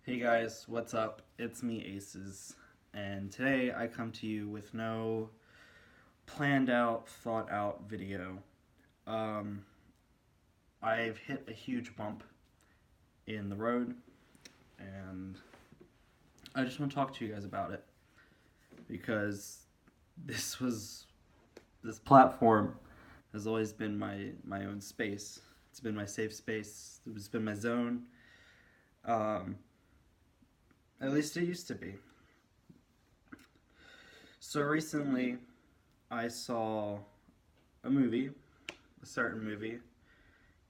Hey guys, what's up? It's me, Aces, and today I come to you with no planned out, thought out video. Um, I've hit a huge bump in the road, and I just want to talk to you guys about it because this was this platform has always been my own space. It's been my safe space. It's been my zone. Um, at least it used to be. So recently, I saw a movie, a certain movie,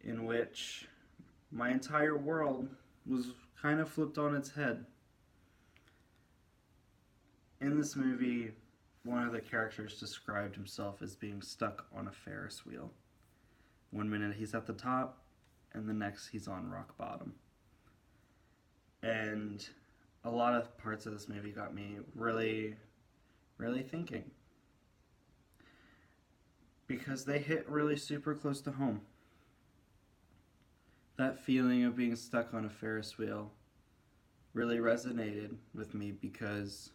in which my entire world was kind of flipped on its head. In this movie, one of the characters described himself as being stuck on a Ferris wheel. One minute he's at the top, and the next he's on rock bottom. And a lot of parts of this movie got me really, really thinking. Because they hit really super close to home. That feeling of being stuck on a Ferris wheel really resonated with me because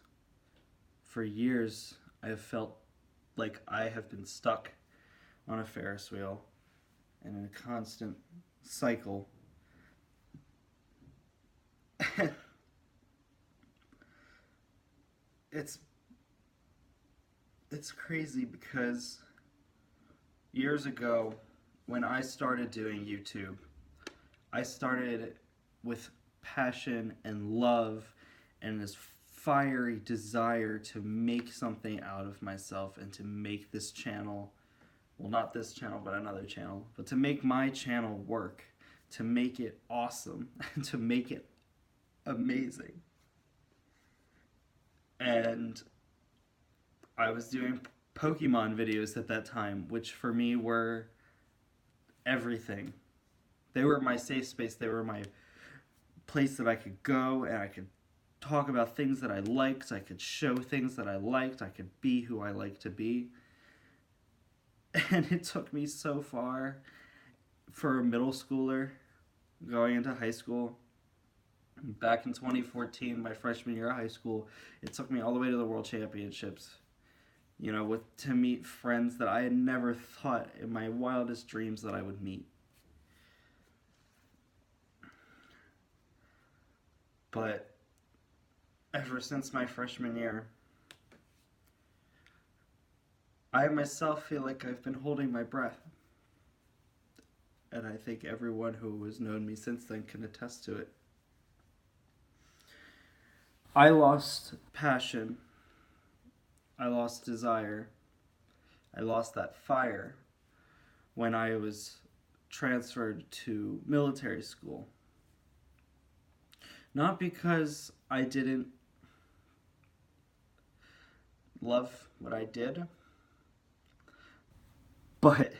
for years I've felt like I have been stuck on a Ferris wheel and in a constant cycle. it's it's crazy because years ago when I started doing YouTube, I started with passion and love and this fiery desire to make something out of myself and to make this channel, well, not this channel, but another channel, but to make my channel work, to make it awesome, and to make it amazing. And I was doing Pokemon videos at that time, which for me were everything. They were my safe space. They were my place that I could go and I could talk about things that I liked. I could show things that I liked. I could be who I like to be. And it took me so far for a middle schooler going into high school. Back in 2014, my freshman year of high school, it took me all the way to the World Championships. To meet friends that I had never thought in my wildest dreams that I would meet. But ever since my freshman year, I myself feel like I've been holding my breath. And I think everyone who has known me since then can attest to it. I lost passion. I lost desire. I lost that fire when I was transferred to military school. Not because I didn't love what I did, but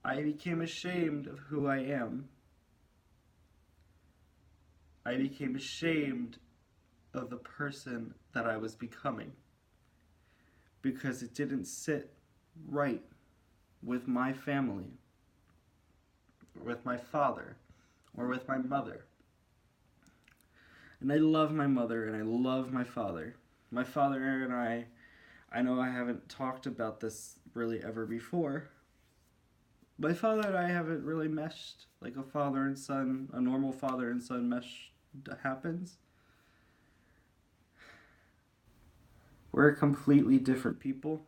I became ashamed of who I am. I became ashamed of the person that I was becoming because it didn't sit right with my family, or with my father, or with my mother. And I love my mother and I love my father. My father and I know I haven't talked about this really ever before. My father and I haven't really meshed like a father and son, a normal father and son mesh happens. We're completely different people.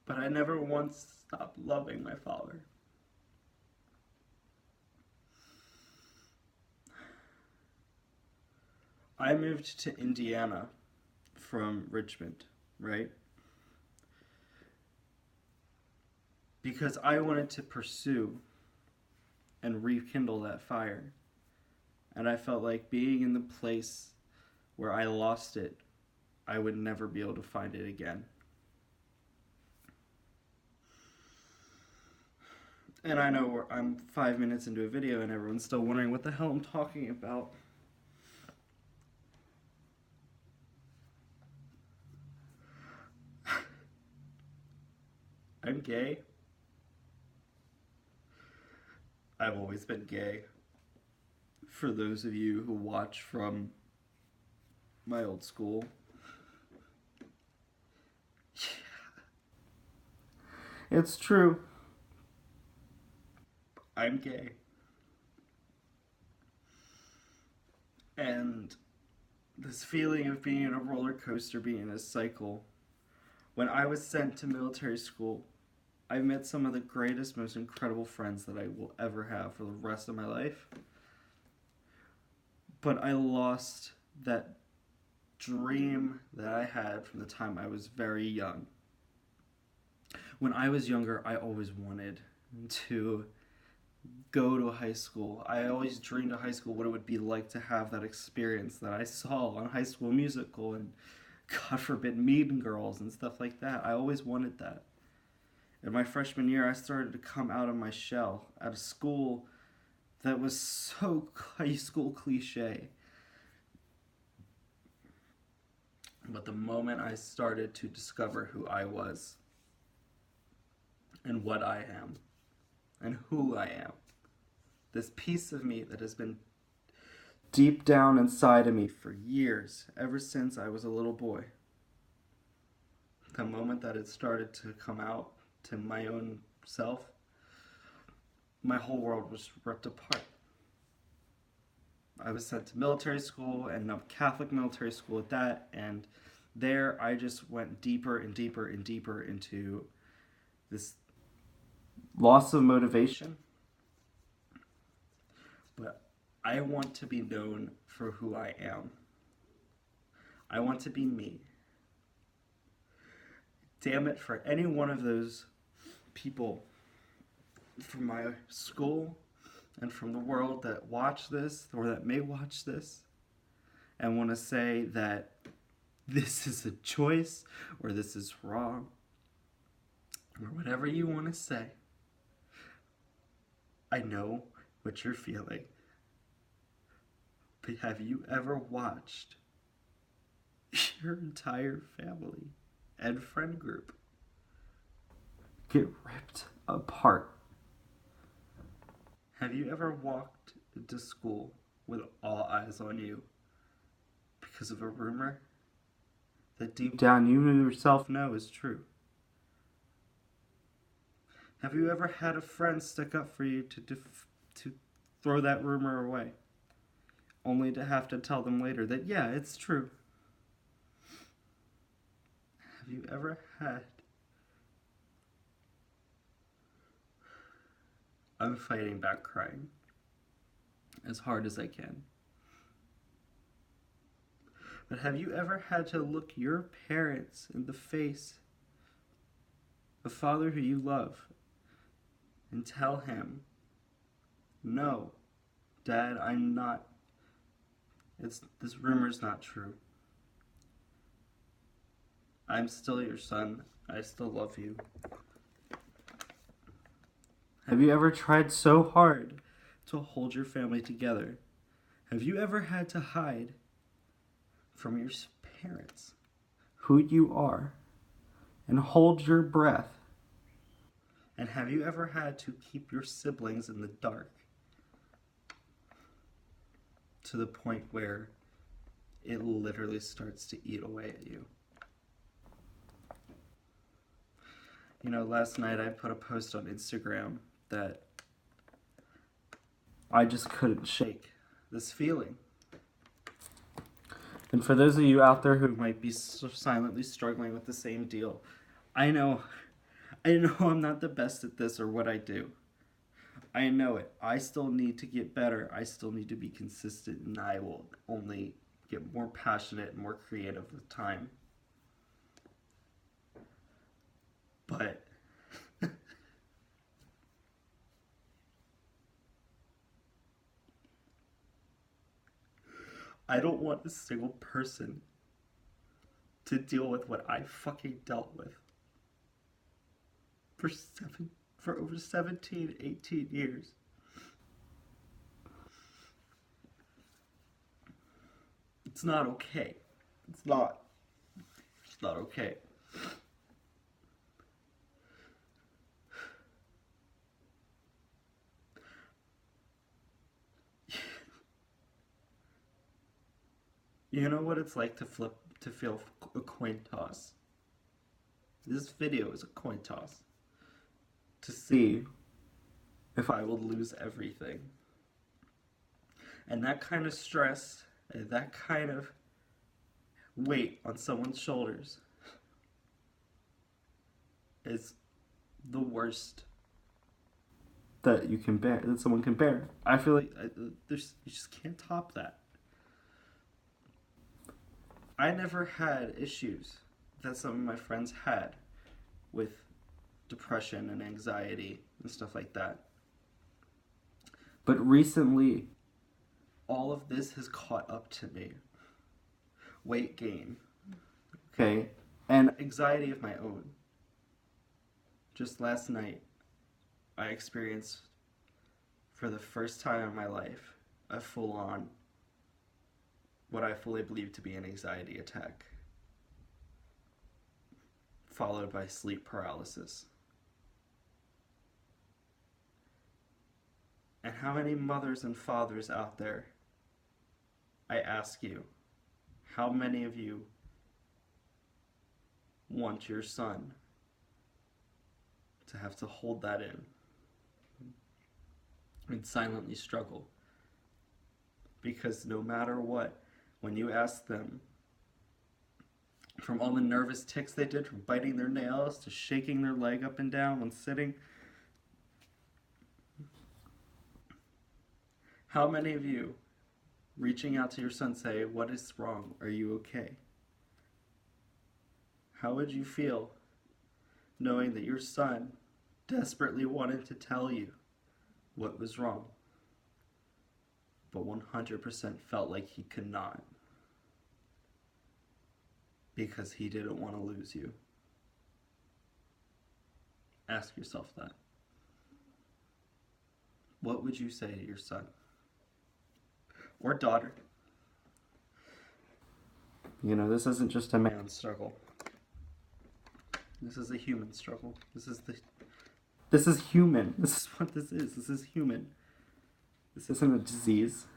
But I never once stopped loving my father. I moved to Indiana from Richmond, right? Because I wanted to pursue and rekindle that fire. And I felt like being in the place where I lost it, I would never be able to find it again. And I know I'm 5 minutes into a video and everyone's still wondering what the hell I'm talking about. I'm gay. I've always been gay. For those of you who watch from my old school, it's true. I'm gay. And this feeling of being in a roller coaster, being in a cycle. When I was sent to military school, I met some of the greatest, most incredible friends that I will ever have for the rest of my life. But I lost that dream that I had from the time I was very young. When I was younger, I always wanted to go to high school. I always dreamed of high school, what it would be like to have that experience that I saw on High School Musical and, God forbid, Mean Girls and stuff like that. I always wanted that. In my freshman year, I started to come out of my shell at a school that was so high school cliche. But the moment I started to discover who I was and what I am and who I am, this piece of me that has been deep down inside of me for years, ever since I was a little boy, the moment that it started to come out to my own self, my whole world was ripped apart. I was sent to military school, and a Catholic military school at that, and there I just went deeper and deeper and deeper into this loss of motivation. But I want to be known for who I am. I want to be me. Damn it, for any one of those people from my school and from the world that watch this or that may watch this and want to say that this is a choice or this is wrong or whatever you want to say, I know what you're feeling. But have you ever watched your entire family and friend group get ripped apart? Have you ever walked into school with all eyes on you because of a rumor that deep down you yourself know is true? Have you ever had a friend stick up for you to throw that rumor away, only to have to tell them later that, yeah, it's true? Have you ever had... I'm fighting back crying as hard as I can. But have you ever had to look your parents in the face, the father who you love, and tell him, no, Dad, I'm not, this rumor's not true. I'm still your son. I still love you. Have you ever tried so hard to hold your family together? Have you ever had to hide from your parents who you are and hold your breath? And have you ever had to keep your siblings in the dark to the point where it literally starts to eat away at you? You know, last night I put a post on Instagram that I just couldn't shake this feeling. And for those of you out there who might be silently struggling with the same deal, I know I'm not the best at this or what I do. I know it. I still need to get better. I still need to be consistent, and I will only get more passionate and more creative with time. But I don't want a single person to deal with what I fucking dealt with for over 17, 18 years. It's not okay. It's not okay. You know what it's like to feel a coin toss. This video is a coin toss to see if I will lose everything. And that kind of stress and that kind of weight on someone's shoulders is the worst that you can bear, that someone can bear. I feel like you just can't top that. I never had issues that some of my friends had with depression and anxiety and stuff like that. But recently, all of this has caught up to me. Weight gain, okay, and anxiety of my own. Just last night, I experienced, for the first time in my life, a full-on, what I fully believe to be an anxiety attack, followed by sleep paralysis. And how many mothers and fathers out there, I ask you, how many of you want your son to have to hold that in and silently struggle? Because no matter what, when you ask them, from all the nervous tics they did, from biting their nails to shaking their leg up and down when sitting, how many of you reaching out to your son say, "What is wrong? Are you okay?" How would you feel knowing that your son desperately wanted to tell you what was wrong, but 100% felt like he could not because he didn't want to lose you? Ask yourself that. What would you say to your son or daughter? You know, this isn't just a man's struggle. This is a human struggle. This is human. This is what this is. This is human. This isn't a disease.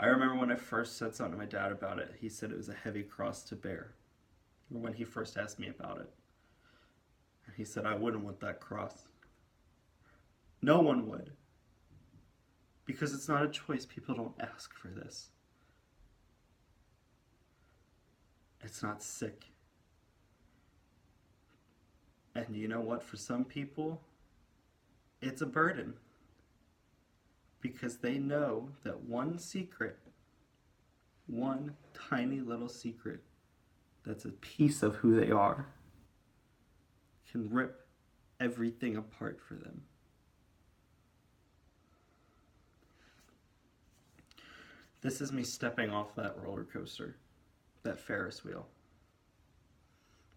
I remember when I first said something to my dad about it, he said it was a heavy cross to bear. Or when he first asked me about it. And he said, I wouldn't want that cross. No one would. Because it's not a choice. People don't ask for this. It's not sick. And you know what? For some people, it's a burden. Because they know that one secret, one tiny little secret, that's a piece of who they are, can rip everything apart for them. This is me stepping off that roller coaster, that Ferris wheel.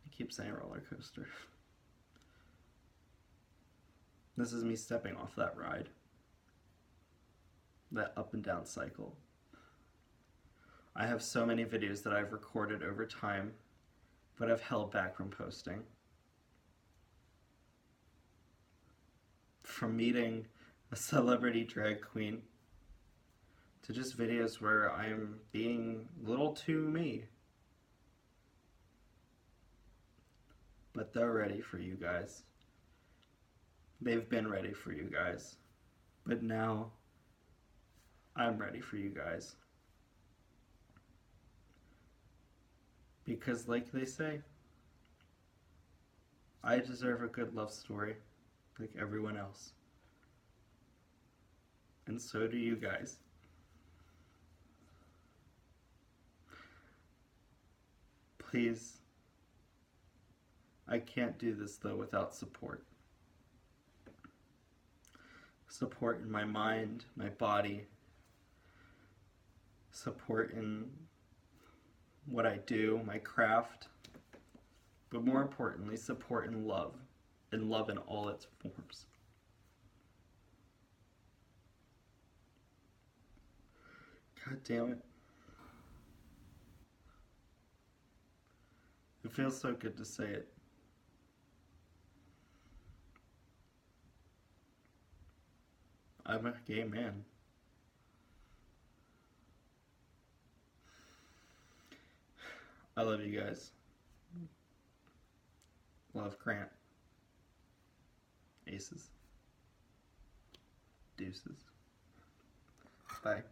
I keep saying roller coaster. This is me stepping off that ride, that up and down cycle. I have so many videos that I've recorded over time, but I've held back from posting. From meeting a celebrity drag queen to just videos where I'm being a little too me. But they're ready for you guys. They've been ready for you guys. But now, I'm ready for you guys. Because like they say, I deserve a good love story, like everyone else. And so do you guys. Please, I can't do this though without support. Support in my mind, my body, support in what I do, my craft, but more importantly, support in love in all its forms. God damn it. It feels so good to say it. I'm a gay man. I love you guys. Love Grant. Aces. Deuces. Bye.